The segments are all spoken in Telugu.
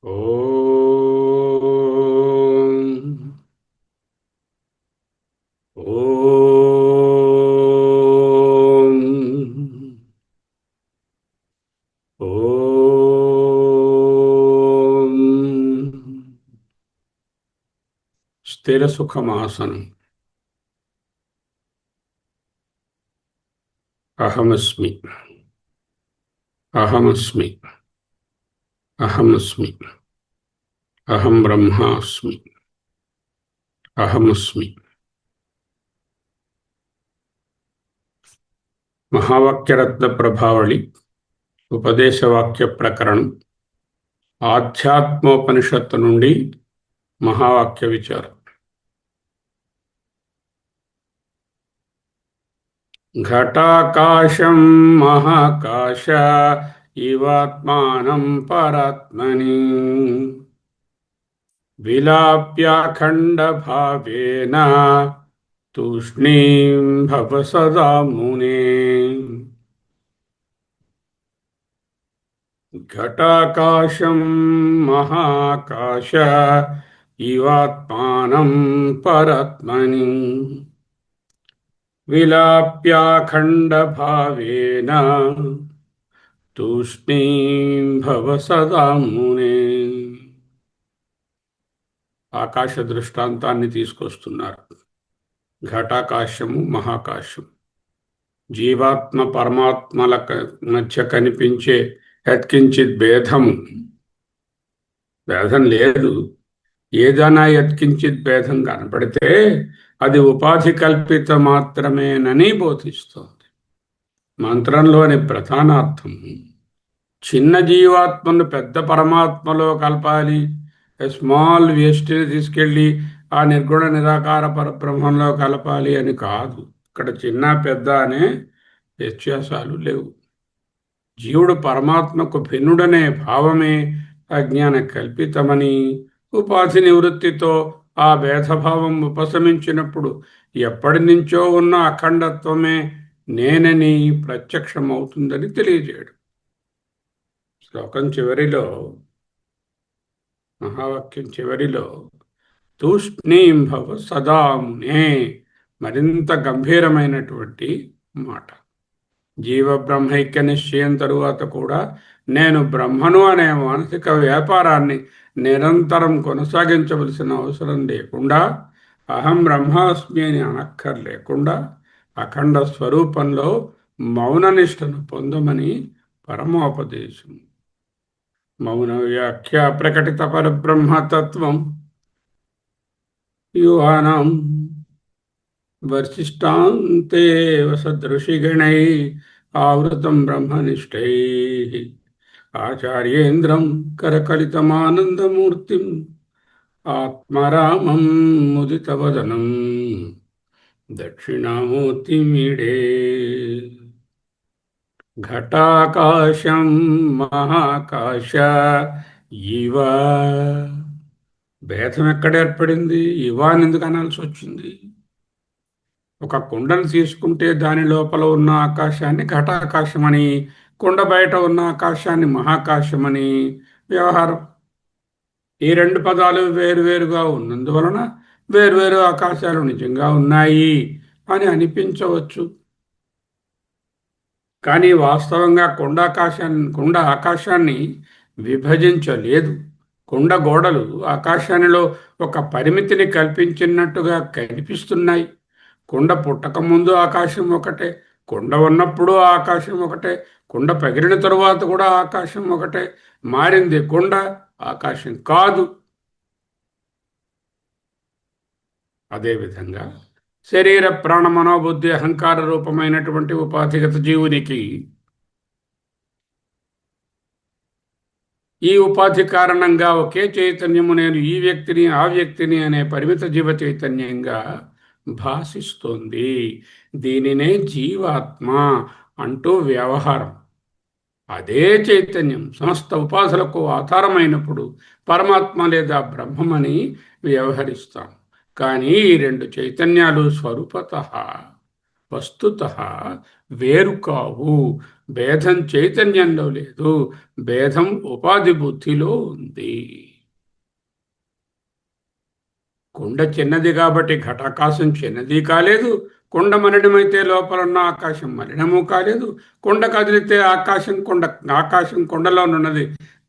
ఓం ఓం ఓం స్థిర సుఖమాసనం. అహమస్మి, అహమస్మి, అహమస్మి, అహం బ్రహ్మాస్మి, అహమస్మి. మహావాక్యరత్న ప్రభావళి ఉపదేశవాక్య ప్రకరణం ఆధ్యాత్మోపనిషత్తు నుండి మహావాక్య విచారం. ఘటాకాశం మహాకాశ ఇవాత్మానం పరాత్మని విలాప్యాఖండభావేన తూష్ణీం భవ సదా మునే. ఘటాకాశం మహాకాశ ఇవాత్మానం పరాత్మని విలాప్యాఖండభావేన తూష్ణీం భవ సదా మునే. ఆకాశ దృష్టాంతాన్ని తీసుకొస్తున్నారు. ఘటాకాశము, మహాకాశం, జీవాత్మ పరమాత్మల మధ్య కనిపించే యత్కించిత్ భేదము. భేదం లేదు. ఏదైనా యత్కించిత్ భేదం కనపడితే అది ఉపాధి కల్పిత మాత్రమేనని బోధిస్తోంది. మంత్రంలోని ప్రధానార్థం చిన్న జీవాత్మను పెద్ద పరమాత్మలో కలపాలి, స్మాల్ వేస్ట్ని తీసుకెళ్ళి ఆ నిర్గుణ నిరాకార పరబ్రహ్మంలో కలపాలి అని కాదు. ఇక్కడ చిన్న పెద్ద అనే వ్యత్యాసాలు లేవు. జీవుడు పరమాత్మకు భిన్నుడనే భావమే అజ్ఞాన కల్పితమని, ఉపాధి నివృత్తితో ఆ భేదభావం ఉపశమించినప్పుడు ఎప్పటి నుంచో ఉన్న అఖండత్వమే నేనని ప్రత్యక్షమవుతుందని తెలియజేయడం. శ్లోకం చివరిలో, మహావాక్యం చివరిలో తూష్ణీం భవ సదా మునే మరింత గంభీరమైనటువంటి మాట. జీవబ్రహ్మైక్య నిశ్చయం తరువాత కూడా నేను బ్రహ్మను అనే మానసిక వ్యాపారాన్ని నిరంతరం కొనసాగించవలసిన అవసరం లేకుండా, అహం బ్రహ్మాస్మి అని అనక్కర్లేకుండా అఖండ స్వరూపంలో మౌననిష్టను పొందమని పరమోపదేశం. మౌన వ్యాఖ్య ప్రకటిత పరబ్రహ్మతత్వం యువానాం వర్షిష్టాంతే సదృషిగణై ఆవృతం బ్రహ్మనిష్టై ఆచార్యేంద్రం కరకలితమానందమూర్తిం ఆత్మరామం ముదితవదనం దక్షిణామూర్తిమీడే. ఘటాకాశం మహాకాశ ఇవ. భేదం ఎక్కడ ఏర్పడింది? ఇవ అని ఎందుకు అనాల్సి వచ్చింది? ఒక కుండను తీసుకుంటే దాని లోపల ఉన్న ఆకాశాన్ని ఘటాకాశమని, కుండ బయట ఉన్న ఆకాశాన్ని మహాకాశమని వ్యవహారం. ఈ రెండు పదాలు వేరువేరుగా ఉన్నందువలన వేర్వేరు ఆకాశాలు నిజంగా ఉన్నాయి అని అనిపించవచ్చు. కానీ వాస్తవంగా కుండ ఆకాశాన్ని విభజించలేదు. కుండ గోడలు ఆకాశానిలో ఒక పరిమితిని కల్పించినట్టుగా కనిపిస్తున్నాయి. కుండ పుట్టకముందు ఆకాశం ఒకటే, కుండ ఉన్నప్పుడు ఆకాశం ఒకటే, కుండ పగిలిన తరువాత కూడా ఆకాశం ఒకటే. మారింది కుండ, ఆకాశం కాదు. అదేవిధంగా శరీర ప్రాణ మనోబుద్ధి అహంకార రూపమైనటువంటి ఉపాధిగత జీవునికి ఈ ఉపాధి కారణంగా ఒకే చైతన్యము నేను ఈ వ్యక్తిని ఆ వ్యక్తిని అనే పరిమిత జీవ చైతన్యంగా భాషిస్తోంది. దీనినే జీవాత్మ అంటూ వ్యవహారం. అదే చైతన్యం సమస్త ఉపాధులకు ఆధారమైనప్పుడు పరమాత్మ లేదా బ్రహ్మమని వ్యవహరిస్తాం. కానీ ఈ రెండు చైతన్యాలు స్వరూపతః వస్తుతః వేరు కావు. భేదం చైతన్యంలో లేదు, భేదం ఉపాధి బుద్ధిలో ఉంది. కుండ చిన్నది కాబట్టి ఘటాకాశం చిన్నది కాలేదు. కుండ మలినమైతే లోపల ఉన్న ఆకాశం మలినము కాలేదు. కుండ కదిలితే ఆకాశం కుండలోనున్నది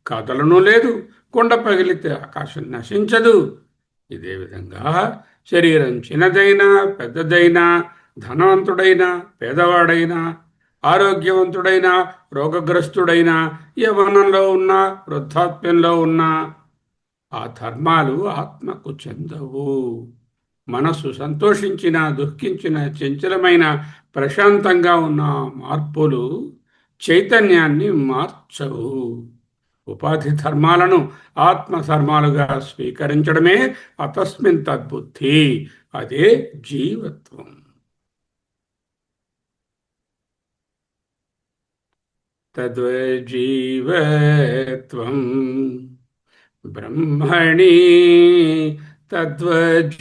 కదలను లేదు. కుండ పగిలితే ఆకాశం నశించదు. ఇదే విధంగా శరీరం చిన్నదైనా పెద్దదైనా, ధనవంతుడైనా పేదవాడైనా, ఆరోగ్యవంతుడైనా రోగగ్రస్తుడైనా, యవ్వనంలో ఉన్నా వృద్ధాప్యంలో ఉన్నా ఆ ధర్మాలు ఆత్మకు చెందవు. మనసు సంతోషించిన, దుఃఖించిన, చంచలమైన, ప్రశాంతంగా ఉన్న మార్పులు చైతన్యాన్ని మార్చవు. ఉపాధి ధర్మాలను ఆత్మ ధర్మాలుగా స్వీకరించడమే అతస్మిన్ తద్బుద్ధి. అదే జీవత్వం. తద్వజీవత్వం బ్రహ్మణి తద్వజీవత్వం.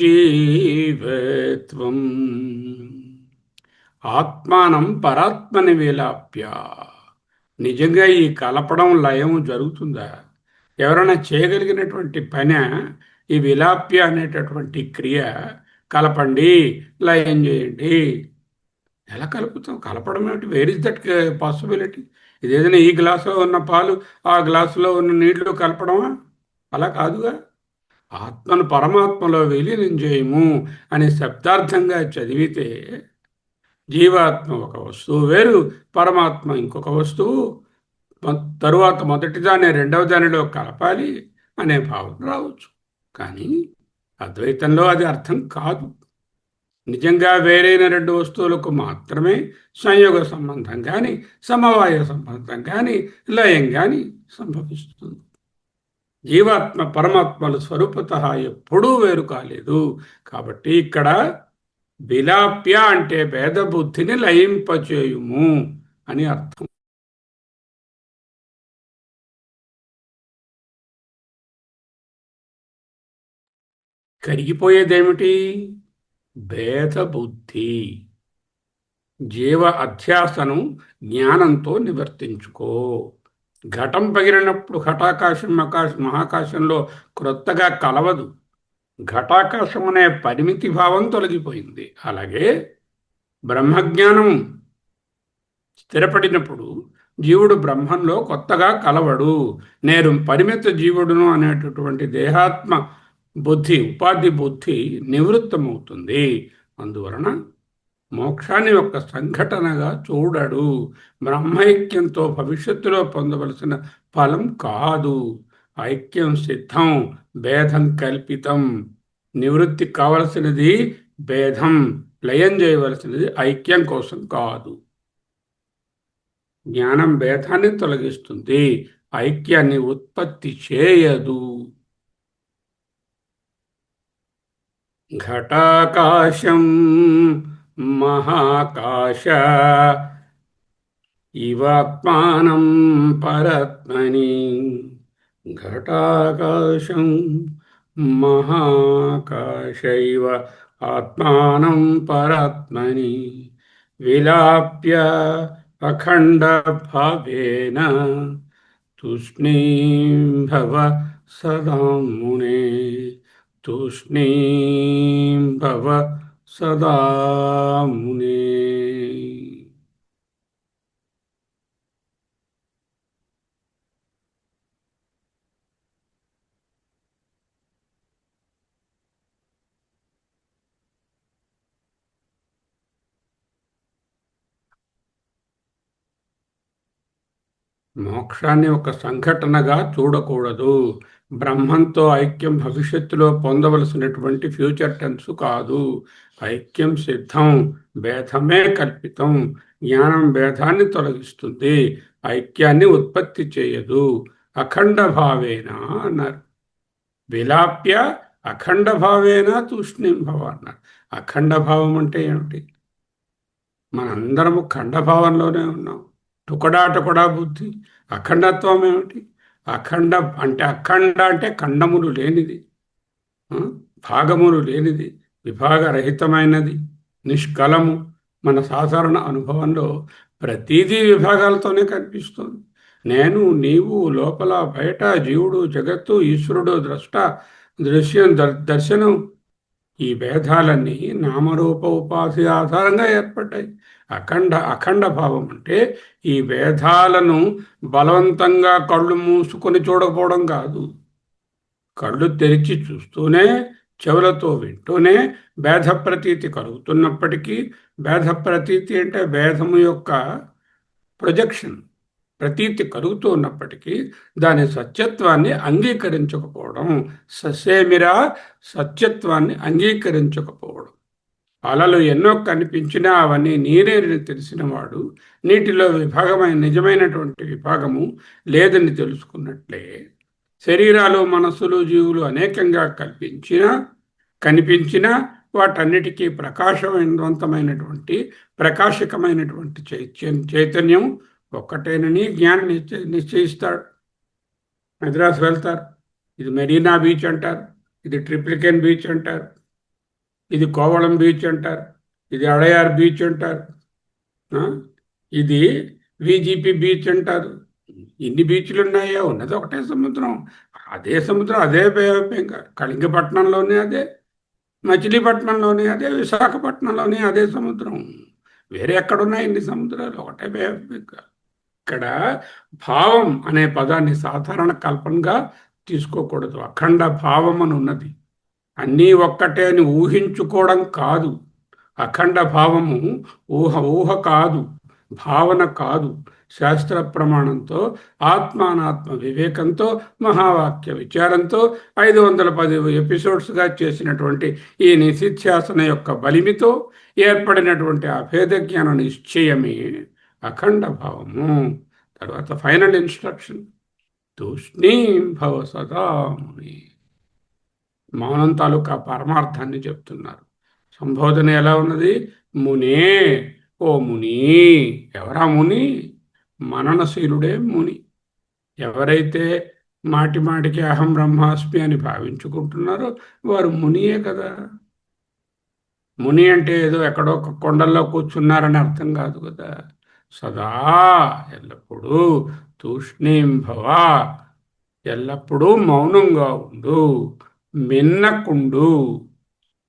ఆత్మానం పరాత్మని విలాప్య. నిజంగా ఈ కలపడం లయం జరుగుతుందా? ఎవరైనా చేయగలిగినటువంటి పని ఈ విలాప్య అనేటటువంటి క్రియ? కలపండి, లయం చేయండి. ఎలా కలుపుతాం? కలపడం ఏమిటి? Where is that possibility? ఇదేదైనా ఈ గ్లాసులో ఉన్న పాలు ఆ గ్లాసులో ఉన్న నీళ్లు కలపడమా? అలా కాదుగా. ఆత్మను పరమాత్మలో విలీనం చేయము అని శబ్దార్థంగా చదివితే జీవాత్మ ఒక వస్తువు వేరు, పరమాత్మ ఇంకొక వస్తువు, తరువాత మొదటిదాన్ని రెండవ దానిలో కలపాలి అనే భావన రావచ్చు. కానీ అద్వైతంలో అది అర్థం కాదు. నిజంగా వేరైన రెండు వస్తువులకు మాత్రమే సంయోగ సంబంధం కానీ, సమవాయ సంబంధం కానీ, లయం కానీ సంభవిస్తుంది. జీవాత్మ పరమాత్మల స్వరూపత ఎప్పుడూ వేరు కాలేదు. కాబట్టి ఇక్కడ విలాప్య అంటే భేద బుద్ధిని లయింపచేయుము అని అర్థం. కరిగిపోయేదేమిటి? భేద బుద్ధి. జీవ అధ్యాసను జ్ఞానంతో నివర్తించుకో. ఘటం పగిలినప్పుడు ఘటాకాశం మహాకాశంలో క్రొత్తగా కలవదు. ఘటాకాశం అనే పరిమితి భావం తొలగిపోయింది. అలాగే బ్రహ్మజ్ఞానం స్థిరపడినప్పుడు జీవుడు బ్రహ్మంలో కొత్తగా కలవడు. నేను పరిమిత జీవుడును అనేటటువంటి దేహాత్మ బుద్ధి, ఉపాధి బుద్ధి నివృత్తమవుతుంది. అందువలన మోక్షాన్ని ఒక సంఘటనగా చూడడు. బ్రహ్మైక్యంతో భవిష్యత్తులో పొందవలసిన ఫలం కాదు. ఐక్యం సిద్ధం, భేదం కల్పితం. నివృత్తి కావలసినది భేదం, లయం చేయవలసినది ఐక్యం కోసం కాదు. జ్ఞానం భేదాన్ని తొలగిస్తుంది, ఐక్యాన్ని ఉత్పత్తి చేయదు. ఘటాకాశం మహాకాశ ఇవాత్మానం పరత్మని. ఘటాకాశం మహాకాశైవ ఆత్మానం పరాత్మని విలాప్య అఖండ భావేన తూష్ణీం భవ సదా మునే. తూష్ణీం భవ సదా మునే. మోక్షాన్ని ఒక సంఘటనగా చూడకూడదు. బ్రహ్మంతో ఐక్యం భవిష్యత్తులో పొందవలసినటువంటి ఫ్యూచర్ టెన్స్ కాదు. ఐక్యం సిద్ధం, భేదమే కల్పితం. జ్ఞానం భేదాన్ని తొలగిస్తుంది, ఐక్యాన్ని ఉత్పత్తి చేయదు. అఖండ భావేన అన్నారు. విలాప్య అఖండ భావేన తూష్ణీం భవ అన్నారు. అఖండ భావం అంటే ఏమిటి? మనందరము ఖండభావంలోనే ఉన్నాం. టుకడా బుద్ధి. అఖండత్వం ఏమిటి? అఖండ అంటే ఖండములు లేనిది, భాగములు లేనిది, విభాగరహితమైనది, నిష్కలము, మన సాధారణ అనుభవంలో ప్రతిదీ విభాగాలతోనే కనిపిస్తుంది. నేను, నీవు, లోపల, బయట, జీవుడు, జగత్తు, ఈశ్వరుడు, ద్రష్ట, దృశ్యం, దర్శనం, ఈ భేదాలన్నీ నామరూప ఉపాధి ఆధారంగా ఏర్పడ్డాయి. అఖండ భావం అంటే ఈ భేదాలను బలవంతంగా కళ్ళు మూసుకొని చూడకపోవడం కాదు. కళ్ళు తెరిచి చూస్తూనే, చెవులతో వింటూనే భేద ప్రతీతి కలుగుతున్నప్పటికీ, భేద ప్రతీతి అంటే భేదము యొక్క ప్రొజెక్షన్, ప్రతీతి కలుగుతూ ఉన్నప్పటికీ దాని సత్యత్వాన్ని అంగీకరించకపోవడం, ససేమిరా సత్యత్వాన్ని అంగీకరించకపోవడం. అలలు ఎన్నో కనిపించినా అవన్నీ నీరేనని తెలిసినవాడు నీటిలో విభాగమైన నిజమైనటువంటి విభాగము లేదని తెలుసుకున్నట్లే, శరీరాలు, మనస్సులు, జీవులు అనేకంగా కనిపించినా వాటన్నిటికీ ప్రకాశవంతమైనటువంటి, ప్రకాశకమైనటువంటి చైతన్యం ఒక్కటేనని జ్ఞానం నిశ్చయిస్తాడు. మద్రాసు వెళ్తారు, ఇది మెరీనా బీచ్ అంటారు, ఇది ట్రిప్లికెన్ బీచ్ అంటారు, ఇది కోవళం బీచ్ అంటారు, ఇది అడయార్ బీచ్ అంటారు, ఇది విజిపి బీచ్ అంటారు. ఎన్ని బీచ్లు ఉన్నాయో, ఉన్నది ఒకటే సముద్రం. అదే సముద్రం, అదే కళింగపట్నంలోనే అదే, మచిలీపట్నంలోనే అదే, విశాఖపట్నంలోనే అదే సముద్రం. వేరే ఎక్కడున్నాయి ఇన్ని సముద్రాలు? ఒకటే బే ఆఫ్ బెంగాల్. ఇక్కడ భావం అనే పదాన్ని సాధారణ కల్పనగా తీసుకోకూడదు. అఖండ భావం అని ఉన్నది. అన్నీ ఒక్కటే అని ఊహించుకోవడం కాదు. అఖండ భావము ఊహ కాదు, భావన కాదు. శాస్త్ర ప్రమాణంతో, ఆత్మానాత్మ వివేకంతో, మహావాక్య విచారంతో 510 ఎపిసోడ్స్గా చేసినటువంటి ఈ నిశిధ్యాసన యొక్క బలిమితో ఏర్పడినటువంటి ఆ భేద జ్ఞాన నిశ్చయమే అఖండ భావము. తర్వాత ఫైనల్ ఇన్స్ట్రక్షన్, తూష్ణీం భవ సదాముని. మౌనం తాలూకా పరమార్థాన్ని చెప్తున్నారు. సంబోధన ఎలా ఉన్నది? మునే, ఓ ముని. ఎవరా ముని? మననశీలుడే ముని. ఎవరైతే మాటి మాటికి అహం బ్రహ్మాస్మి అని భావించుకుంటున్నారో వారు మునియే కదా. ముని అంటే ఏదో ఎక్కడో ఒక కొండల్లో కూర్చున్నారని అర్థం కాదు కదా. సదా, ఎల్లప్పుడూ, తూష్ణీం భవ, ఎల్లప్పుడూ మౌనంగా ఉండు, మిన్నకుండు.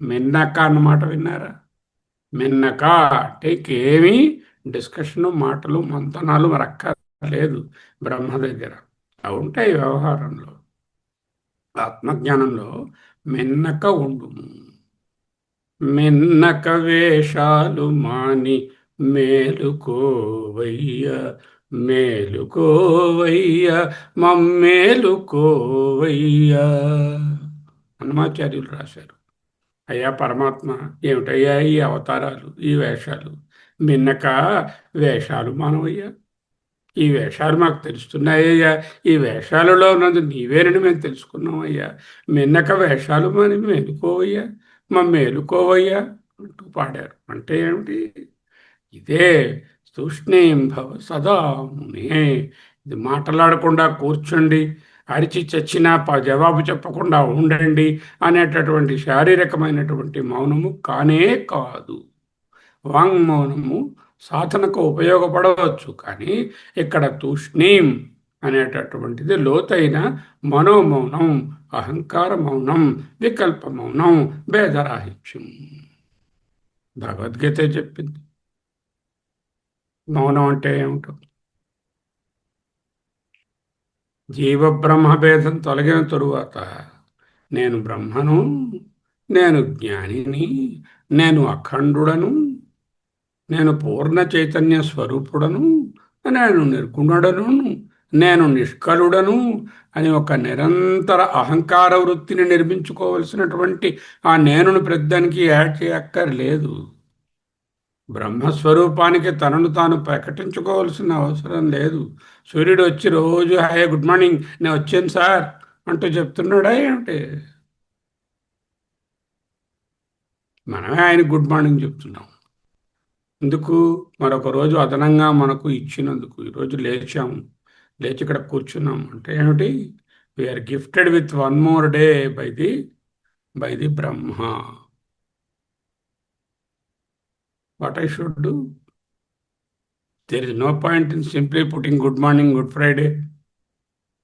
మిన్నక అన్నమాట విన్నారా? మిన్నక అంటే ఏమీ డిస్కషను, మాటలు, మంతనాలు రక్కలేదు బ్రహ్మ దగ్గర. అవి ఉంటాయి వ్యవహారంలో. ఆత్మజ్ఞానంలో మిన్నక ఉండు. మిన్నక వేషాలు మాని మేలుకోవయ్య, మేలుకోవయ్య, మమ్మేలుకోవయ్య. హనుమాచార్యులు రాశారు. అయ్యా పరమాత్మ, ఏమిటయ్యా ఈ అవతారాలు, ఈ వేషాలు? మిన్నక వేషాలు మానవయ్యా, ఈ వేషాలు మాకు తెలుస్తున్నాయ్యా, ఈ వేషాలలో ఉన్నది నీవేనని మేము తెలుసుకున్నామయ్యా. మిన్నక వేషాలు మాని మేలుకోవయ్యా, మేలుకోవయ్యా అంటూ పాడారు. అంటే ఏమిటి? ఇదే తూష్ణీం భవ సదా మునే. ఇది మాట్లాడకుండా కూర్చోండి, అరిచి చచ్చినా జవాబు చెప్పకుండా ఉండండి అనేటటువంటి శారీరకమైనటువంటి మౌనము కానే కాదు. వాంగ్మౌనము సాధనకు ఉపయోగపడవచ్చు, కానీ ఇక్కడ తూష్ణీం అనేటటువంటిది లోతైన మనోమౌనం, అహంకార మౌనం, వికల్ప మౌనం, భేదరాహిత్యం. భగవద్గీత చెప్పింది. మౌనం అంటే ఏమిటో. జీవబ్రహ్మ భేదం తొలగిన తరువాత నేను బ్రహ్మను, నేను జ్ఞానిని, నేను అఖండుడను, నేను పూర్ణ చైతన్య స్వరూపుడను, నేను నిర్గుణుడను, నేను నిష్కలుడను అని ఒక నిరంతర అహంకార వృత్తిని నిర్మించుకోవలసినటువంటి ఆ నేనును ప్రతిదానికి యాడ్ చేయక్కర్లేదు. బ్రహ్మస్వరూపానికి తనను తాను ప్రకటించుకోవాల్సిన అవసరం లేదు. సూర్యుడు వచ్చి రోజు హాయ్ గుడ్ మార్నింగ్ నేను వచ్చాను సార్ అంటూ చెప్తున్నాడా ఏమిటి? మనమే ఆయన గుడ్ మార్నింగ్ చెప్తున్నాం. ఎందుకు? మరొక రోజు అదనంగా మనకు ఇచ్చినందుకు. ఈరోజు లేచాము, లేచి ఇక్కడ కూర్చున్నాం అంటే ఏమిటి? We are gifted with one more day by the Brahma. What I should do? There is no point in simply putting Good Morning, Good Friday,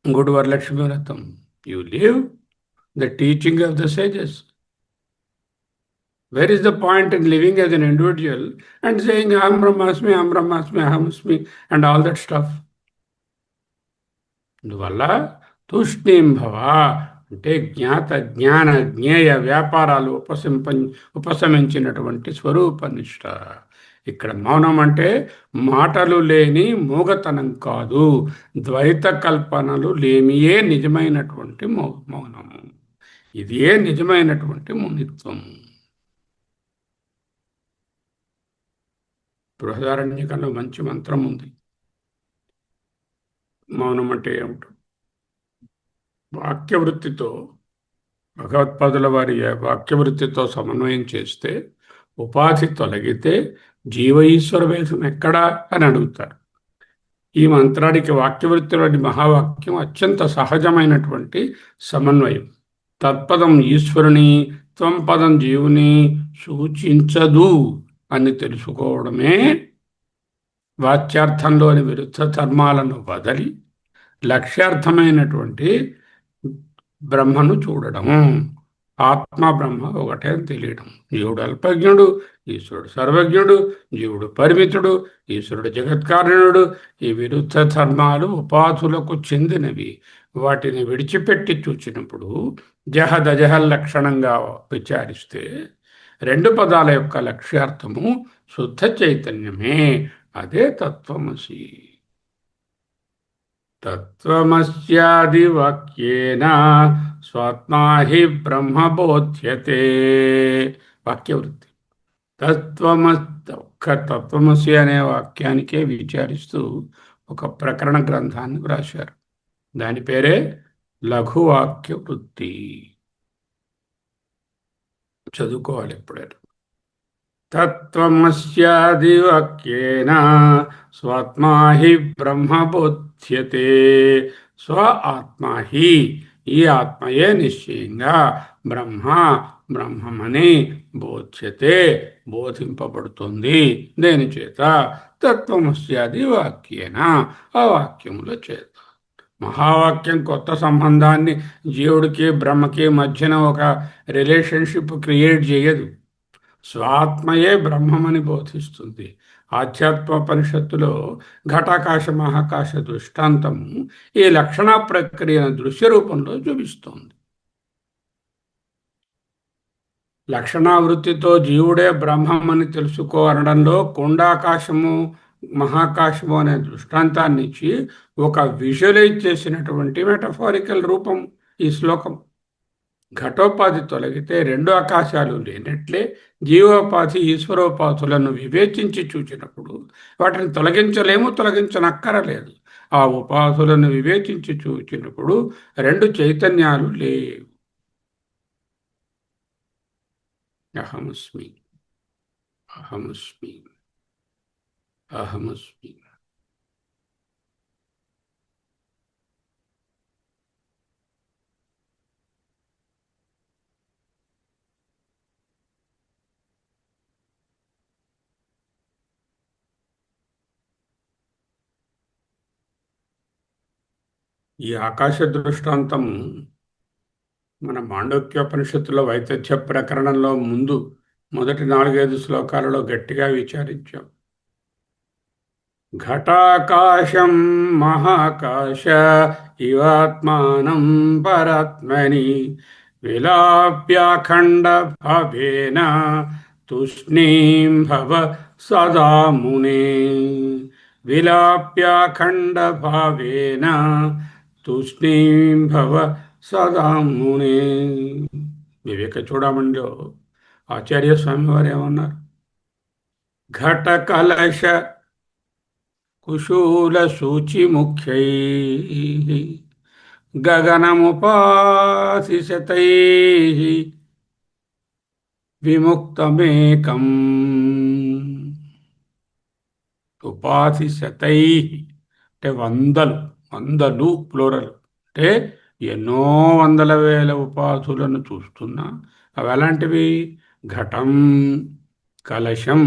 Good Varalakshmi Vratam. You live the teaching of the sages. Where is the point in living as an individual and saying Aham Brahmasmi, Aham Brahmasmi, Aham Asmi and all that stuff? అందువల్ల తూష్ణీం భవ అంటే జ్ఞాత జ్ఞాన జ్ఞేయ వ్యాపారాలు ఉపశమించినటువంటి స్వరూపనిష్ట. ఇక్కడ మౌనం అంటే మాటలు లేని మూగతనం కాదు, ద్వైత కల్పనలు లేనియే నిజమైనటువంటి మౌనము. ఇదే నిజమైనటువంటి మునిత్వం. బృహదారణ్యకంలో మంచి మంత్రం ఉంది. మౌనం అంటే ఏమిటో వాక్యవృత్తితో, భగవత్పాదుల వారి వాక్యవృత్తితో సమన్వయం చేస్తే ఉపాధి తొలగితే జీవ ఈశ్వర భేదం ఎక్కడా అని అడుగుతారు. ఈ మంత్రానికి వాక్యవృత్తిలోని మహావాక్యం అత్యంత సహజమైనటువంటి సమన్వయం. తత్పదం ఈశ్వరుని, త్వం పదం జీవుని సూచించదు అని తెలుసుకోవడమే వాచ్యార్థంలోని విరుద్ధ ధర్మాలను వదలి లక్ష్యార్థమైనటువంటి బ్రహ్మను చూడడము. ఆత్మ బ్రహ్మ ఒకటే అని తెలియడం. జీవుడు అల్పజ్ఞుడు, ఈశ్వరుడు సర్వజ్ఞుడు, జీవుడు పరిమితుడు, ఈశ్వరుడు జగత్కారణుడు. ఈ విరుద్ధ ధర్మాలు ఉపాధులకు చెందినవి. వాటిని విడిచిపెట్టి చూచినప్పుడు జహదజహల్ లక్షణంగా విచారిస్తే రెండు పదాల యొక్క లక్ష్యార్థము శుద్ధ చైతన్యమే. అదే తత్వమసి. తత్వమస్యాది వాక్యేన స్వాత్మా హి బ్రహ్మబోధ్యతే. వాక్యవృత్తి తత్వమసి అనే వాక్యానికే విచారిస్తూ ఒక ప్రకరణ గ్రంథాన్ని వ్రాశారు. దాని పేరే లఘువాక్య వృత్తి. చదువుకోవాలి ఎప్పుడైనా. తత్వమస్యాది వాక్యేన స్వాత్మా హి బ్రహ్మబోధ్యతే. స్వ ఆత్మ హి, ఈ ఆత్మయే నిశ్చయంగా బ్రహ్మ, బ్రహ్మమని బోధ్యతే, బోధింపబడుతుంది. దేని చేత? తత్వమస్యాది వాక్యేన, ఆ వాక్యముల చేత. మహావాక్యం కొత్త సంబంధాన్ని జీవుడికి బ్రహ్మకి మధ్యన ఒక రిలేషన్షిప్ క్రియేట్ చేయదు. స్వాత్మయే బ్రహ్మమని బోధిస్తుంది. ఆధ్యాత్మోపనిషత్తులో ఘటాకాశ మహాకాశ దృష్టాంతము ఈ లక్షణ ప్రక్రియను దృశ్య రూపంలో చూపిస్తోంది. లక్షణావృత్తితో జీవుడే బ్రహ్మమని తెలుసుకోవడంలో కుండాకాశము మహాకాశము అనే దృష్టాంతాన్ని ఇచ్చి ఒక విజువలైజ్ చేసినటువంటి మెటఫారికల్ రూపం ఈ శ్లోకం. ఘటోపాధి తొలగితే రెండు ఆకాశాలు లేనట్లే జీవోపాధి ఈశ్వరోపాధులను వివేచించి చూచినప్పుడు వాటిని తొలగించలేము, తొలగించనక్కరలేదు. ఆ ఉపాధులను వివేచించి చూచినప్పుడు రెండు చైతన్యాలు లేవు. అహమస్మి, అహమస్మి, అహమస్మి. ఈ ఆకాశ దృష్టాంతం మన మాండవ్యోపనిషత్తులో వైతథ్య ప్రకరణంలో మొదటి 4-5 శ్లోకాలలో గట్టిగా విచారించాం. ఘటాకాశం మహాకాశ ఇవాత్మానం పరాత్మని విలాప్యాఖండ భావేన తూష్ణీం భవ సదా మునే. విలాప్యాఖండ భావేన తూష్ణీం భవ సదా మునే. వివేక చూడమండిలో ఆచార్య స్వామి వారు ఏమన్నారు? ఘట కలశ కుశూల సూచి ముఖ్యై గగనముపాసిశతై విముక్తమేకం. ఉపాసిశతై అంటే వందలు ప్లూరల్. అంటే ఎన్నో వందల వేల ఉపాధులను చూస్తున్నా అవి ఎలాంటివి? ఘటం కలశం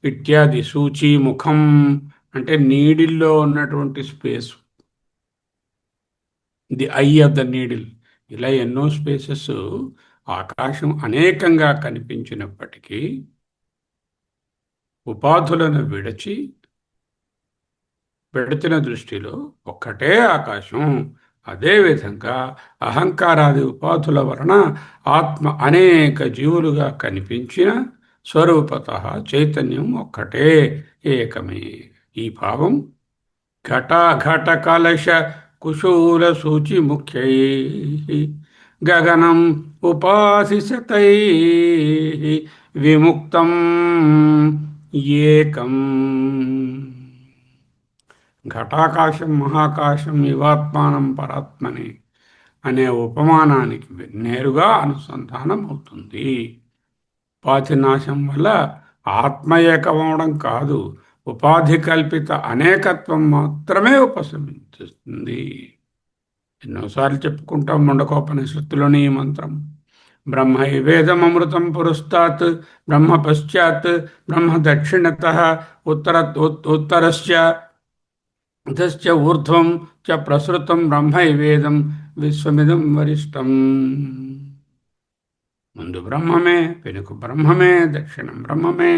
ఇత్యాది. సూచి, ముఖం అంటే నీడిల్లో ఉన్నటువంటి space, the I of the needle. ఇలా ఎన్నో స్పేసెస్ ఆకాశం అనేకంగా కనిపించినప్పటికీ ఉపాధులను విడచి పెడుతున్న దృష్టిలో ఒక్కటే ఆకాశం. అదేవిధంగా అహంకారాది ఉపాధుల వలన ఆత్మ అనేక జీవులుగా కనిపించిన స్వరూపత చైతన్యం ఒక్కటే, ఏకమే. ఈ భావం ఘట కలశ కుశూల సూచి ముఖ్యై గగనం ఉపాసిశతై విముక్తం ఏకం. ఘటాకాశం మహాకాశం ఇవాత్మానం పరాత్మని అనే ఉపమానానికి నేరుగా అనుసంధానం అవుతుంది. ఉపాధి నాశం వల్ల ఆత్మ ఏకమవడం కాదు, ఉపాధి కల్పిత అనేకత్వం మాత్రమే ఉపశమిస్తుంది. ఎన్నోసార్లు చెప్పుకుంటాం ముండకోపనిషత్తులోని ఈ మంత్రం. బ్రహ్మైవేదమృతం పురస్తాత్ బ్రహ్మ పశ్చాత్ బ్రహ్మ దక్షిణత ఉత్తరశ్చ అధశ్చ ఊర్ధ్వం చ ప్రసృతం బ్రహ్మైవేదం విశ్వమిదం వరిష్టం. ముందు బ్రహ్మమే, వెనుక బ్రహ్మమే, దక్షిణం బ్రహ్మమే,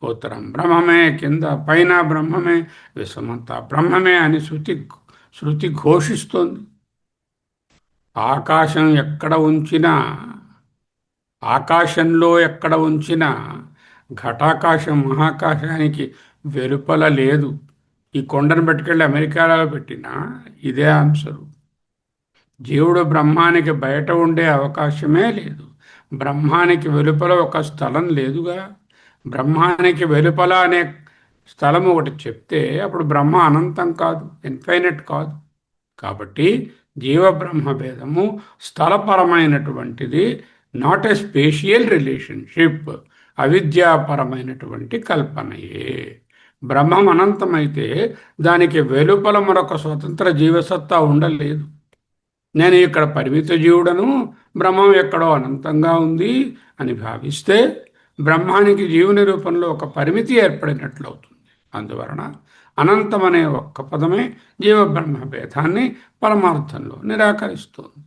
ఉత్తరం బ్రహ్మమే, కింద పైన బ్రహ్మమే, విశ్వమంతా బ్రహ్మమే అని శృతి ఘోషిస్తోంది. ఆకాశం ఎక్కడ ఉంచినా, ఆకాశంలో ఎక్కడ ఉంచినా ఘటాకాశం మహాకాశానికి వెలుపల లేదు. ఈ కొండను పట్టుకెళ్ళి అమెరికాలో పెట్టినా ఇదే ఆన్సరు. జీవుడు బ్రహ్మానికి బయట ఉండే అవకాశమే లేదు. బ్రహ్మానికి వెలుపల ఒక స్థలం లేదుగా. బ్రహ్మానికి వెలుపల అనే స్థలం ఒకటి చెప్తే అప్పుడు బ్రహ్మ అనంతం కాదు, ఇన్ఫైనట్ కాదు. కాబట్టి జీవబ్రహ్మ భేదము స్థలపరమైనటువంటిది, నాట్ ఎ స్పేషియల్ రిలేషన్షిప్, అవిద్యాపరమైనటువంటి కల్పనయే. బ్రహ్మం అనంతమైతే దానికి వెలుపల మరొక స్వతంత్ర జీవసత్తా ఉండలేదు. నేను ఇక్కడ పరిమిత జీవుడను, బ్రహ్మం ఎక్కడో అనంతంగా ఉంది అని భావిస్తే బ్రహ్మానికి జీవుని రూపంలో ఒక పరిమితి ఏర్పడినట్లు అవుతుంది. అందువలన అనంతం అనే ఒక్క పదమే జీవబ్రహ్మ భేదాన్ని పరమార్థంలో నిరాకరిస్తుంది.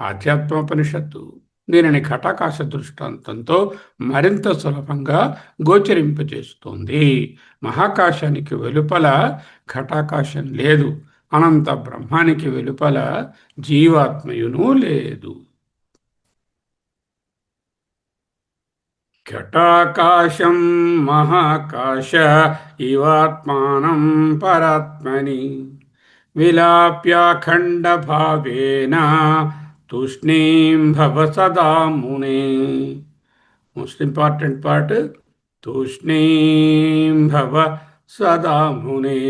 ఆధ్యాత్మోపనిషత్తు దీనిని ఘటాకాశ దృష్టాంతంతో మరింత సులభంగా గోచరింపజేస్తోంది. మహాకాశానికి వెలుపల ఘటాకాశం లేదు, అనంత బ్రహ్మానికి వెలుపల జీవాత్మయును లేదు. ఘటాకాశం మహాకాశ ఇవాత్మానం పరాత్మని విలాప్యాఖండ భావేన తూష్ణీం భవ సదా మునే. మోస్ట్ ఇంపార్టెంట్ పార్ట్, తూష్ణీం భవ సదా మునే.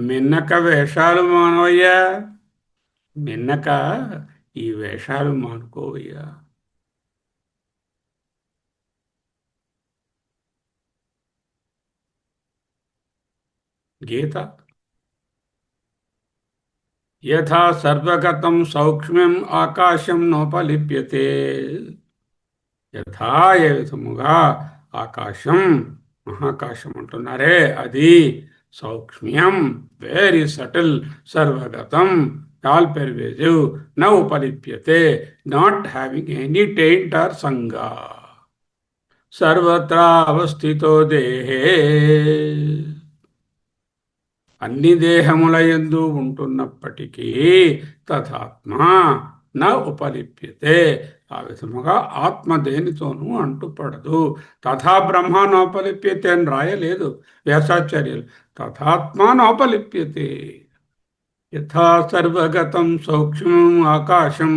మిన్నక వేషాలు మానవయ్యా, మిన్నక ఈ వేషాలు మానుకోవయ్యా. గీత యథా సర్వగతం సౌక్ష్మ్యం ఆకాశం నోపలిప్యతే. యథా ఏ విధముగా ఆకాశం మహాకాశం అంటున్నారే అది సౌక్ష్మ్యం, వెరీ సటిల్, సర్వగతం, ఆల్ పెర్వేజివ్, న ఉపలిప్యతే, not having any taint are సంగా, సర్వత్రా అవస్థితో దేహే, అన్ని దేహములయందు ఉంటున్నప్పటికీ తథాత్మ న ఉపలిప్యతే. ఆ విధముగా ఆత్మ దేనితోనూ అంటుపడదు. తథా బ్రహ్మ నోపలిప్యతే అని రాయలేదు వ్యాసాచార్యులు, తథాత్మ నోపలిప్యతే. యథా సర్వగతం సౌక్ష్మ్యం ఆకాశం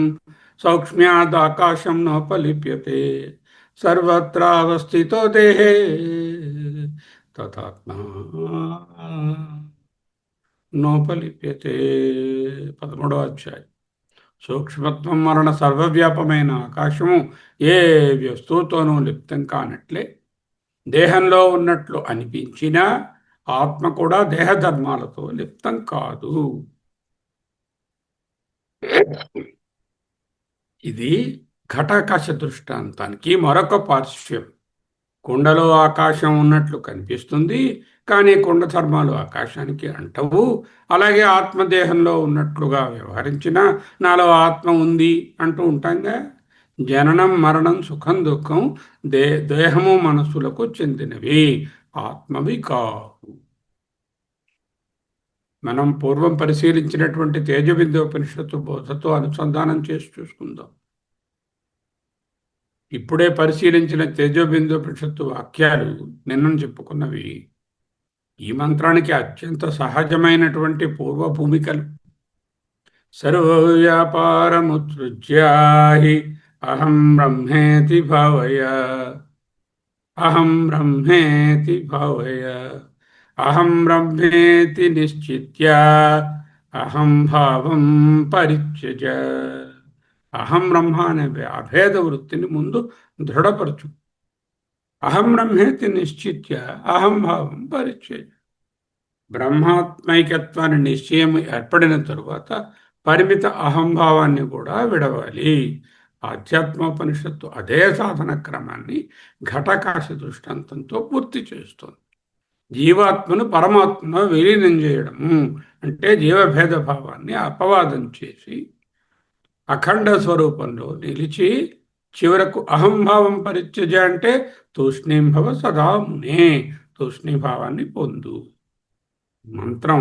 సౌక్ష్మ్యాద్ ఆకాశం నోపలిప్యతే, సర్వత్రా అవస్థితో దేహే తథాత్మ నోపలిప్యతే. 13వ అధ్యాయం. సూక్ష్మత్వం మరణ సర్వవ్యాపమైన ఆకాశము ఏ వస్తువుతోనూ లిప్తం కానట్లే దేహంలో ఉన్నట్లు అనిపించినా ఆత్మ కూడా దేహధర్మాలతో లిప్తం కాదు. ఇది ఘటాకాశ దృష్టాంతానికి మరొక పార్శ్వం. కుండలో ఆకాశం ఉన్నట్లు కనిపిస్తుంది, కానీ కుండ ధర్మాలు ఆకాశానికి అంటవు. అలాగే ఆత్మదేహంలో ఉన్నట్లుగా వ్యవహరించిన నాలో ఆత్మ ఉంది అంటూ ఉంటాంగా. జననం మరణం సుఖం దుఃఖం దే దేహము మనస్సులకు చెందినవి, ఆత్మవి కావు. మనం పూర్వం పరిశీలించినటువంటి తేజబిందోపనిషత్తు బోధతో అనుసంధానం చేసి చూసుకుందాం. ఇప్పుడే పరిశీలించిన తేజోబిందోపనిషత్తు వాక్యాలు నిన్న చెప్పుకున్నవి ఈ మంత్రానికి అత్యంత సహజమైనటువంటి పూర్వ భూమికలు. సర్వవ్యాపారముత్సృజ్యాహి అహం బ్రహ్మేతి భావయ, అహం బ్రహ్మేతి భావయ, అహం బ్రహ్మేతి నిశ్చిత్య, అహం భావం పరిత్యజ. అహం బ్రహ్మ అనే అభేద వృత్తిని ముందు దృఢపరచు. అహం బ్రహ్మేతి నిశ్చిత్య అహం భావం పరిత్యజ. బ్రహ్మాత్మైకత్వాన్ని నిశ్చయం ఏర్పడిన తరువాత పరిమిత అహంభావాన్ని కూడా విడవాలి. ఆధ్యాత్మోపనిషత్తు అదే సాధన క్రమాన్ని ఘటకాశ దృష్టాంతంతో పూర్తి చేస్తుంది. జీవాత్మను పరమాత్మలో విలీనం చేయడము అంటే జీవభేద భావాన్ని అపవాదం చేసి అఖండ స్వరూపంలో నిలిచి చివరకు అహంభావం పరిత్యజ అంటే తూష్ణీంభవ సదా మునే, తూష్ణీభావాన్ని పొందు. మంత్రం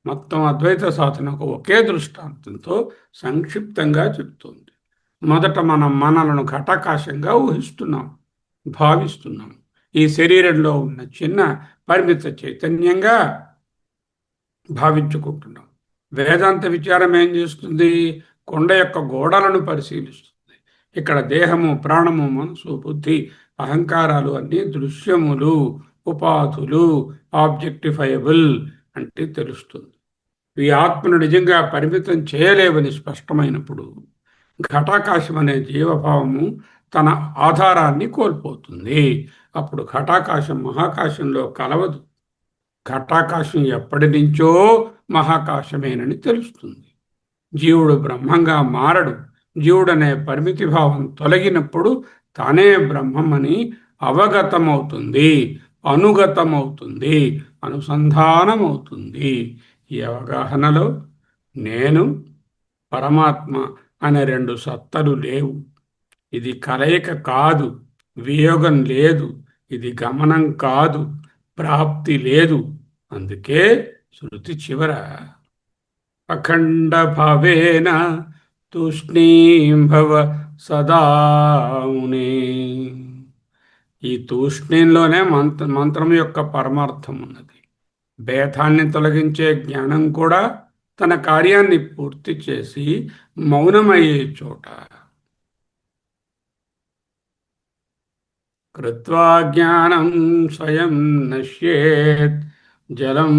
మొత్తం అద్వైత సాధనకు ఒకే దృష్టాంతంతో సంక్షిప్తంగా చెప్తుంది. మొదట మనం మనలను ఘటాకాశంగా ఊహిస్తున్నాం, భావిస్తున్నాం. ఈ శరీరంలో ఉన్న చిన్న పరిమిత చైతన్యంగా భావించుకుంటున్నాం. వేదాంత విచారం ఏం చేస్తుంది? కొండ యొక్క గోడలను పరిశీలిస్తుంది. ఇక్కడ దేహము, ప్రాణము, మనసు, బుద్ధి, అహంకారాలు అన్నీ దృశ్యములు, ఉపాధులు, ఆబ్జెక్టిఫైయబుల్ అంటే తెలుస్తుంది. ఈ ఆత్మను నిజంగా పరిమితం చేయలేవని స్పష్టమైనప్పుడు ఘటాకాశం అనే జీవభావము తన ఆధారాన్ని కోల్పోతుంది. అప్పుడు ఘటాకాశం మహాకాశంలో కలవదు. ఘటాకాశం ఎప్పటి నుంచో మహాకాశమేనని తెలుస్తుంది. జీవుడు బ్రహ్మంగా మారడు. జీవుడనే పరిమితి భావం తొలగినప్పుడు తానే బ్రహ్మమని అవగతమవుతుంది, అనుగతమవుతుంది, అనుసంధానమవుతుంది. ఈ అవగాహనలో నేను, పరమాత్మ అనే రెండు సత్తలు లేవు. ఇది కలయిక కాదు, వియోగం లేదు. ఇది గమనం కాదు, ప్రాప్తి లేదు. అందుకే శృతి చివర అఖండ భావేన తూష్ణీంభవ సదామునే. ఈ తూష్ణీంలోనే మంత్రం యొక్క పరమార్థం ఉన్నది. భేదాన్ని తొలగించే జ్ఞానం కూడా తన కార్యాన్ని పూర్తి చేసి మౌనమయ్యే చోట. కృత్వా జ్ఞానం స్వయం నశ్యేత్ జలం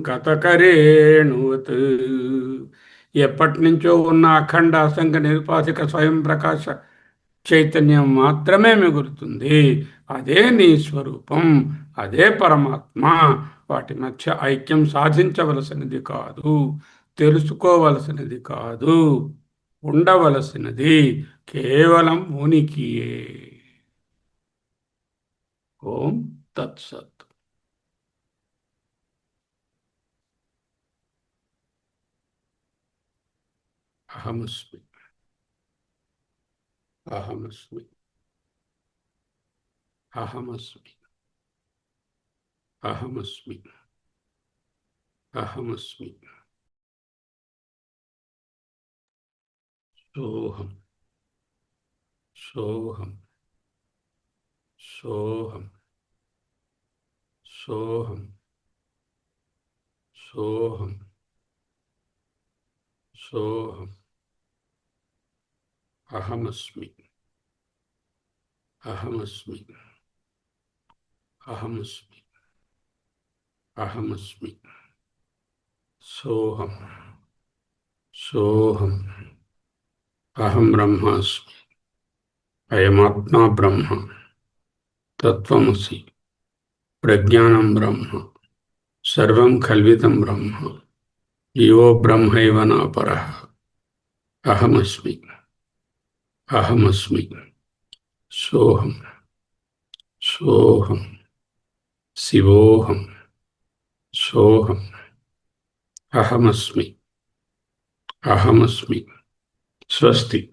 కథకరేణువత్. ఎప్పటి నుంచో ఉన్న అఖండ అసంగ నిరుపాధిక స్వయం ప్రకాశ చైతన్యం మాత్రమే మిగులుతుంది. అదే నీ స్వరూపం, అదే పరమాత్మ. వాటి మధ్య ఐక్యం సాధించవలసినది కాదు, తెలుసుకోవలసినది కాదు, ఉండవలసినది కేవలం ఉనికియే. ఓం తత్సత్. అహమస్మి, అహమస్మి, అహమస్మి, అహమస్మి, అహమస్మి. సోహం, సోహం, సోహం, సోహం, సోహం, సోహం. అహమస్మి, అహమస్మి, అహమస్మి, అహమస్మి. సోహం, సోహం. అహం బ్రహ్మాస్మి, అయమాత్మా బ్రహ్మ, తత్వమసి, ప్రజ్ఞానం బ్రహ్మ, సర్వం కల్వితం బ్రహ్మ, జీవో బ్రహ్మైవ నాపరః. అహమస్మి, అహమస్మి. సోహం. సోహం. శివోహం. సోహం. అహమస్మి. అహమస్మి. స్వస్తి.